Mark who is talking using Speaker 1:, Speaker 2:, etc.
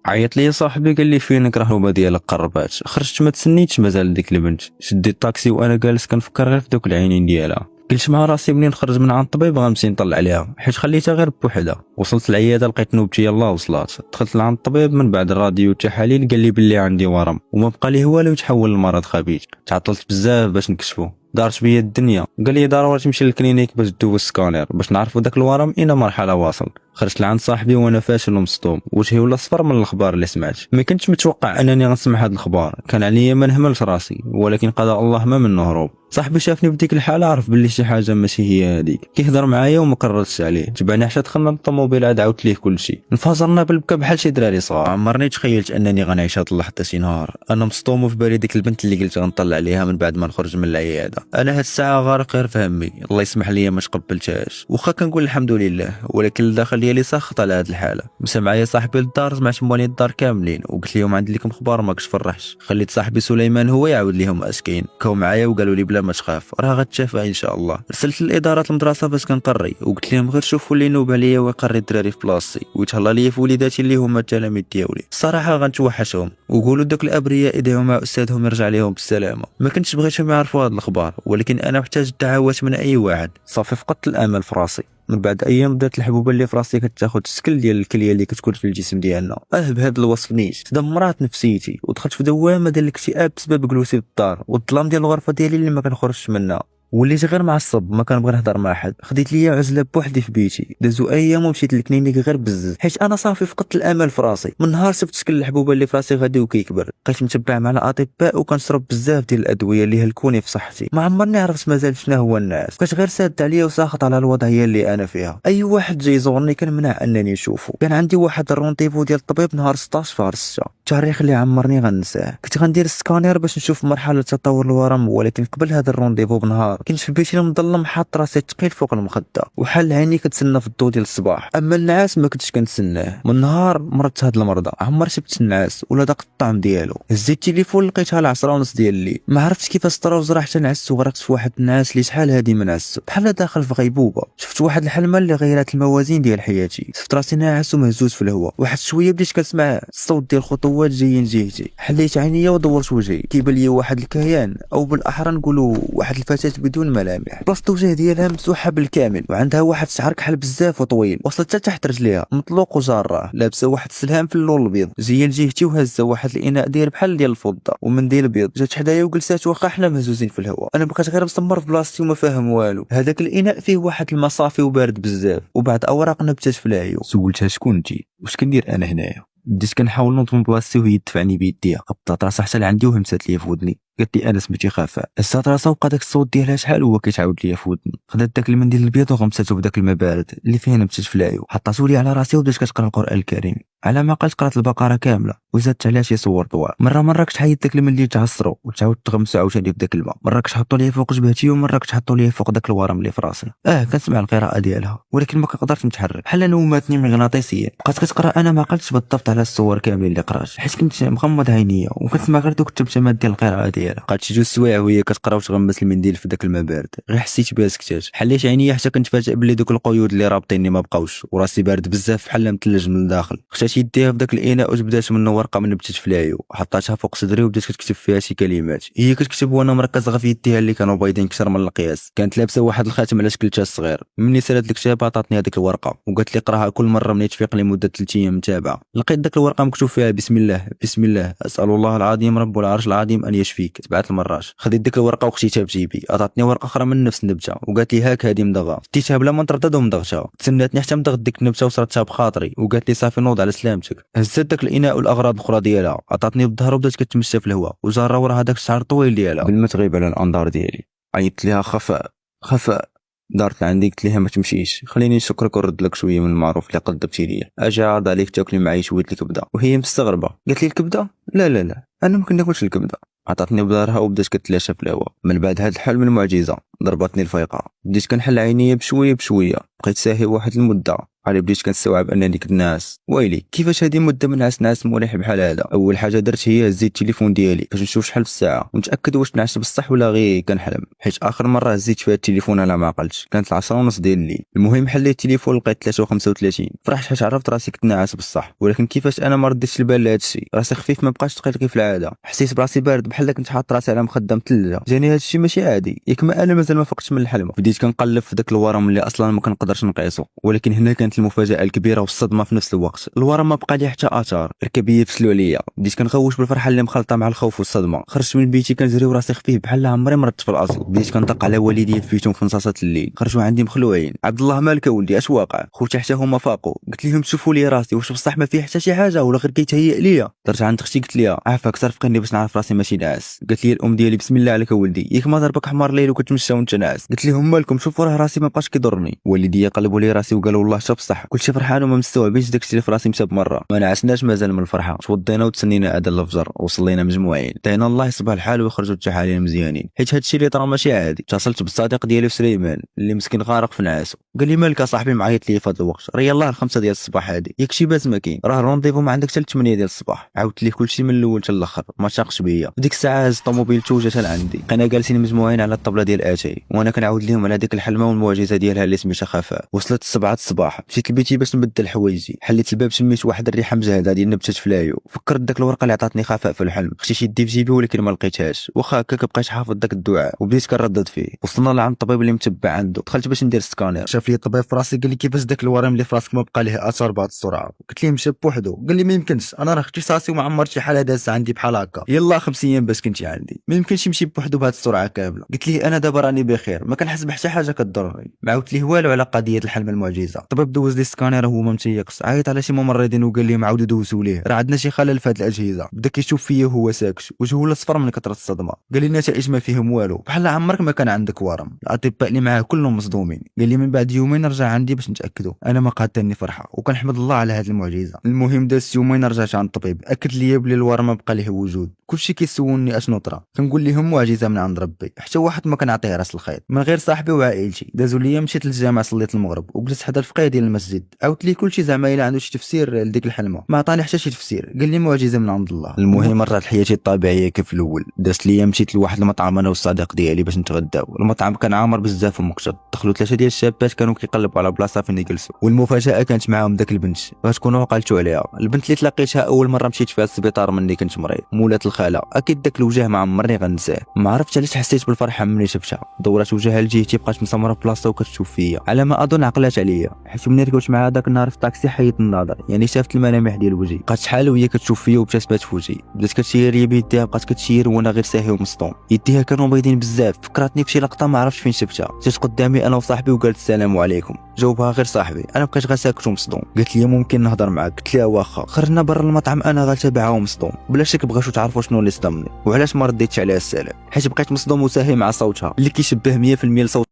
Speaker 1: عيط لي صاحبي قال لي فينك راه النوبه ديالك قربات. خرجت ما تسنيتش مازال ديك البنت. شديت الطاكسي وانا جالس كنفكر غير في دوك العينين ديالها. قلت مع راسي منين نخرج من عند الطبيب غنمشي نطلع عليها، حيت خليتها غير بوحدها. وصلت العياده لقيت نوبتي يلاه وصلات. دخلت لعند الطبيب من بعد الراديو والتحاليل قال لي بلي عندي ورم وما بقى لي والو يتحول لمرض خبيث. تعطلت بزاف باش نكشفو، دارت بيا الدنيا. قال لي ضروري تمشي للكلينيك باش دوز السكانير باش نعرفوا داك الورم اين مرحله واصل. خرجت لعند صاحبي وانا فاشل ومصدوم، وجهي ولا صفر من الاخبار اللي سمعت. ما كنتش متوقع انني غنسمع هاد الاخبار، كان عليا ما نهملش راسي، ولكن قضاء الله ما منه هروب. صاحبي شافني بديك الحاله عرف باللي شي حاجه ماشي هي هذيك. كيهضر معايا وما كررتش عليه، تبعني حتى دخلنا للطوموبيل عاد عاودت ليه كلشي. انفجرنا بالبكا بحال شي دراري صغار. عمرني تخيلت انني غنعيش هاد اللحظه شي نهار. انا مصدوم وفي بالي ديك البنت اللي قلت غنطلع عليها من بعد ما نخرج من العياده. انا هاد الساعه غارق غير في همي، الله يسمح لي ما تقبلتهاش. واخا كنقول الحمد لله، ولكن الداخل ديالي ساخط على هاد الحاله. مشى معايا صاحبي للدار، سمعت موالين الدار كاملين وقلت لهم عندي لكم اخبار ما كتفرحش. خليت صاحبي سليمان هو يعاود لهم اش كاين. كاو معايا وقالوا لي بلا ما تخاف راه غتشافى ان شاء الله. رسلت للادارات المدرسه باش كنقري وقلت لهم غير شوفوا لي نوب عليا ويقري الدراري في بلاصتي، ويتهلا لي في وليداتي اللي هما التلاميذ ديالي. الصراحه غنتوحشهم وقولوا دوك الابرياء يدعوا مع استاذهم يرجع لهم بالسلامه. ما كنتش بغيتهم يعرفوا هاد الاخبار، ولكن انا محتاج الدعوات من اي واحد. صافي فقدت الامل في راسي. من بعد ايام بدات الحبوبه اللي في راسي كتاخذ الشكل ديال الكليه اللي كتكون في الجسم ديالنا. بهذا الوصف نيت تدمرات نفسيتي ودخلت في دوامه ديال الاكتئاب بسبب جلوسي في الدار والظلام ديال الغرفه ديالي اللي ما كنخرجش منها. وليت غير معصب، ما كنبغي نهضر مع حد. خديت ليا عزله بوحدي في بيتي. دازو ايام ومشيت للكلينيك غير بزز، حيت انا صافي فقدت الامل في راسي. من نهار شفت شكل الحبوبه اللي في راسي غادي وكيكبر، بقيت متبع مع الاطباء وكنشرب بزاف ديال الادويه اللي هلكوني في صحتي. ما عمرني عرفت مازال شنو هو الناس، بقيت غير ساد عليا وساخط على الوضعيه اللي انا فيها. اي واحد جاي يزورني كنمنع انني نشوفه. كان عندي واحد الرونديفو ديال الطبيب نهار 16 شهر 6، التاريخ اللي عمرني غنساه. كنت غندير السكانير باش نشوف مرحله تطور الورم، ولكن قبل هذا الرونديفو بنهار كنت في بيتي مظلم حاط راسي ثقيل فوق المخده وحال عيني كتسنى في الضو ديال الصباح. اما النعاس ما كنتش كنتسناه. من نهار مرضت هاد المرضى عمر شفت النعاس ولا داق الطعم ديالو. هزيت التليفون لقيتها 10:30 ديال الليل. ما عرفتش كيفاش طرا وزرا حتى نعست وغرقت في واحد النعاس اللي شحال هادي ما نعست، بحال داخل في غيبوبه. شفت واحد الحلمه اللي غيرات الموازين ديال حياتي. شفت راسي ناعس ومهزوز في الهواء. واحد شويه بديت كنسمع الصوت ديال خطوات جايين جهتي. حليت عينيا ودورت وجهي، كيبان لي واحد الكيان او بالاحرى نقولوا واحد الفتاه بدون ملامح. بلاصه الوجه ديالها مسوحه بالكامل وعندها واحد الشعر كحل بزاف وطويل وصلت حتى تحت رجليها، مطلوق وجاره. لابسه واحد السلهام في اللون الابيض. جايه لجهتي وهزه واحد الاناء داير بحال ديال الفضه ومنديل ابيض. جات حدايا وجلسات واخا حنا مهزوزين في الهواء. انا بقيت غير مسمر في بلاصتي وما فاهم والو. هذاك الاناء فيه واحد الماء صافي وبارد بزاف وبعد اوراق نبتات في العيون. سولتها شكون انتي، واش كندير انا هنايا؟ بديت كنحاول نوض من بلاصتي وهي تدفعني بيديها. قبضات راسها حتى لعندي وهمسات ليا في ودني. قالت لي انا سميتي خفاء. هزات راسها وبقى داك الصوت ديالها شحال هو كيتعاود ليا في ودني. خدات داك المنديل الابيض وغمسته بداك الماء بارد اللي فيه نبتات في العيون. حطاتو لي على راسي وبدات كتقرا القران الكريم. على ما قالت قرات البقره كامله وزادت عليها شي صور طوال. مره كتحيد داك المنديل تعصرو وتعاود تغمسو عاوتاني بداك الماء. مره كتحطو ليا فوق جبهتي ومره كتحطو ليا فوق داك الورم اللي في راسي. كنسمع القراءه ديالها ولكن ما كنقدرش نتحرك، بحال نوماتني مغناطيسيا. بقات كتقرا. انا ما قلتش بالضبط على الصور كاملين اللي قرات حيت كنت مغمض عينيا وكنسمع غير دوك التبتمات ديال القراءه ديالها. بقات شي جوج سوايع وهي كتقرا وتغمس المنديل في داك الماء بارد. غير حسيت بها سكتات. حليت عينيا حتى كنت فاجئ بلي دوك القيود اللي رابطيني ما بقاوش وراسي بارد بزاف بحال مثلج من الداخل. خشات يديها في داك الاناء وجبدات منه ورقه من نبتات في العيون وحطاتها فوق صدري وبدات كتكتب فيها شي كلمات. هي كتكتب وانا مركز غير في يديها اللي كانوا بايضين كثر من القياس. كانت لابسه واحد الخاتم على شكل تاج صغير. مني سالت الكتاب عطاتني هذيك الورقه وقالت لي قراها كل مره ملي تفيق لمده 3 ايام متابعه. لقيت داك الورقه مكتوب فيها بسم الله بسم الله اسال الله العظيم رب العرش العظيم ان يشفيك 7 المرات. خديت ديك الورقه وخشيتها في جيبي. عطاتني ورقه اخرى من نفس النبته وقالت لي هاك هذه مضغه. ديتها بلا ما نتردد ومضغتها. تسناتني حتى مضغت ديك النبته وصرتها بخاطري وقالت لي صافي نوض على سلامتك. هزت داك الاناء والاغراض الاخرى ديالها عطاتني بالظهر وبدات كتمشى في الهواء وجاره وراها داك الشعر الطويل ديالها بل ما تغيب على الانظار ديالي. عيطت ليها خفاء خفاء. دارت لعندي قلت لها ما تمشيش، خليني نشكرك ونرد لك شويه من المعروف اللي قدمتي ليا. اجي عرض عليك تاكلي معايا شويه الكبده. وهي مستغربه قالت لي الكبده؟ لا لا لا انا ما كناكلش الكبده. عطاتني بظهرها وبدات كتلاشى في الهواء. من بعد هاد الحلم المعجزه ضربتني الفيقه. بديت كنحل عينيا بشويه بشويه. بقيت ساهي واحد المده. قال بديت كنستوعب ان ديك الناس ويلي كيفاش هذه مده من نعس مليح بحال هذا. اول حاجه درت هي هزيت التليفون ديالي باش نشوف شحال في الساعه ونتاكد واش نعس بصح ولا غير كنحلم، حيت اخر مره هزيت فيها التليفون على ما عقلتش كانت 10:30 ديال الليل. المهم حليت التليفون لقيت 3:35. فرحت حيت عرفت راسي كنت ناعس بصح، ولكن كيفاش انا ما رديتش البال لهذا الشيء. راسي خفيف ما بقاش ثقيل كيف العاده، حسيت براسي بارد بحال كنت حاط راسي على مخده مثلجه. جاني هذا الشيء ماشي عادي، ياك ما انا مازال ما فقتش من الحلم. بديت كنقلب في داك الورم اللي اصلا ما كنقدرش نقيسه، ولكن هنا كانت المفاجاه الكبيره والصدمه في نفس الوقت. الورم ما بقى لي حتى اثار، ركبيه فسلوا عليا. بديت كنغوش بالفرحه اللي مخلطه مع الخوف والصدمه. خرجت من بيتي كنجري وراسي خفيف بحال عمري مرت في الاصل. بديت كنطق على والدي في بيتهم في نصاصات الليل، خرجوا عندي مخلوعين. عبد الله مالك ولدي اش واقع؟ خوتي حتى هما فاقوا. قلت لهم شوفوا لي راسي واش بصح ما فيه حتى شي حاجه ولا غير كيتهيأ ليا. درت عند اختي قلت لها عافاك صرفقني باش نعرف راسي ماشي ناعس. قالت لي الام ديالي بسم الله عليك ولدي ياك ما ضربك حمار الليل وكتمشى وانت ناعس. قلت لهم مالكم شوفوا راه راسي ما بقاش كيضرني. والدي قلبوا لي راسي وقالوا والله شاب صح. كلشي فرحان وما مستوعبينش داكشي اللي في راسي مشى بمره. ما نعسناش مازال من الفرحه، توضينا وتسنينا اذان الفجر وصلينا مجموعين. دعينا الله يصبح الحال ويخرجوا التحاليل مزيانين، حيت هادشي اللي طرا ماشي عادي. اتصلت بالصديق ديالي سليمان اللي مسكين غارق في نعاسو. قال لي مالك صاحبي معيط لي في هذا الوقت؟ راه يلاه 5 ديال الصباح هادي ياك شي باس ما كاين، راه رونديفو ما عندك حتى 8 ديال الصباح. عاودت ليه كلشي من الاول حتى الاخر، ما شاقش بيا. ديك الساعه هز طوموبيلته وجات لعندي. كنا جالسين مجموعين على الطبله ديال اتاي وانا كنعاود لهم على ديك الحلمه والمعجزه ديالها اللي سميتها خفاء. وصلت 7 الصباح، مشيت لبيتي باش نبدل حوايجي، حليت الباب شميت واحد الريحه مجهده ديال نبته فلايو. فكرت داك الورقه اللي عطاتني خفاء في الحلم، خشيت يدي في جيبي ولكن ما لقيتهاش، واخا هكاك بقيت حافظ داك الدعاء وبديت كنردد فيه. وصلنا لعند الطبيب اللي متبع عنده، دخلت باش ندير سكانير. شاف لي الطبيب في راسي قال لي كيفاش داك الورم اللي في راسك ما بقى ليه اثار بهذه السرعه؟ قلت ليه مشى بوحدو. قال لي ما يمكنش، انا راه اختصاصي وما عمرت شي حاله دازت عندي بحال هكا. يلا 5 ايام باش كنتي عندي، ما يمكنش يمشي بوحدو بهذه السرعه كامله. قلت ليه انا دابا راني بخير ما كنحس بحتى حاجه كضرني. ما عاودت ليه والو على قضيه الحلم المعجزه. الطبيب دوز لي سكانير هو ما متيقش، عيط على شي ممرضين وقال لهم عاودوا دوزوا ليه، راه عندنا شي خلل في هذه الاجهزه. بدا كيشوف فيا وهو ساكت، وجهه الاصفر من كثره الصدمه. قال لي النتائج ما فيهم والو، بحال عمرك ما كان عندك ورم. الاطباء اللي معاه كلهم مصدومين. قال لي من بعد يومين رجع عندي باش نتاكدوا. انا ما قادتني فرحه وكنحمد الله على هذه المعجزه. المهم داز يومين رجعت عند الطبيب اكد لي بلي الورم ما بقى ليه وجود. كلشي كيسولني اشنو طرا، كنقول لهم معجزه من عند ربي، حتى واحد ما كنعطيه راس الخيط من غير صاحبي وعائلتي. دازوا لي مشيت للجامع صليت المغرب وجلست حدا الفقيه ديال المسجد. عاودت ليه كلشي زعما الا عنده شي تفسير لديك الحلمه، ما عطاني حتى شي تفسير، قال لي معجزه من عند الله. المهم رجعت حياتي الطبيعيه كيف الاول. دازت لي مشيت لواحد المطعم انا والصديق ديالي باش نتغداو. المطعم كان عامر بزاف ومكشط، دخلوا 3 ديال الشابات كانوا كيقلبوا على بلاصه فين يجلسوا، والمفاجاه كانت معاهم داك البنت غتكونوا عقلتوا عليها. البنت اللي تلاقيتها اول مره مشيت فيها للسبيطار مني كنت مريض، مولات الخاله. اكيد داك الوجه ما عمرني غنساه. ما عرفتش علاش حسيت بالفرحه ملي شفتها، دورات وجهها لجهتي بقات مسمره في بلاصتها وكتشوف فيا. على ما اظن عقلات عليا، حيت ملي ركبت معها داك النهار في الطاكسي حيت النظر، يعني شافت الملامح ديال وجهي. بقات شحال وهي كتشوف فيا وابتسمات في وجهي. بدات كتشير لي بيديها، بقات كتشير وانا غير ساهي ومصدوم. يديها كانوا بيضين بزاف، فكرتني بشي لقطه ما عرفتش فين شفتها. جات قدامي انا وصاحبي وقالت السلام عليكم. جاوبها غير صاحبي، انا بقيت غير ساكت ومصدوم. قالت لي ممكن نهضر معاك؟ قلت لها واخا. خرجنا برا المطعم انا غير تابعها ومصدوم، بلا شك بغيتو تعرفوا شنو اللي صدمني وعلاش ما رديتش عليها السلام، حيت بقيت مصدوم وساهي مع صوتها اللي كيشبه 100% لصوت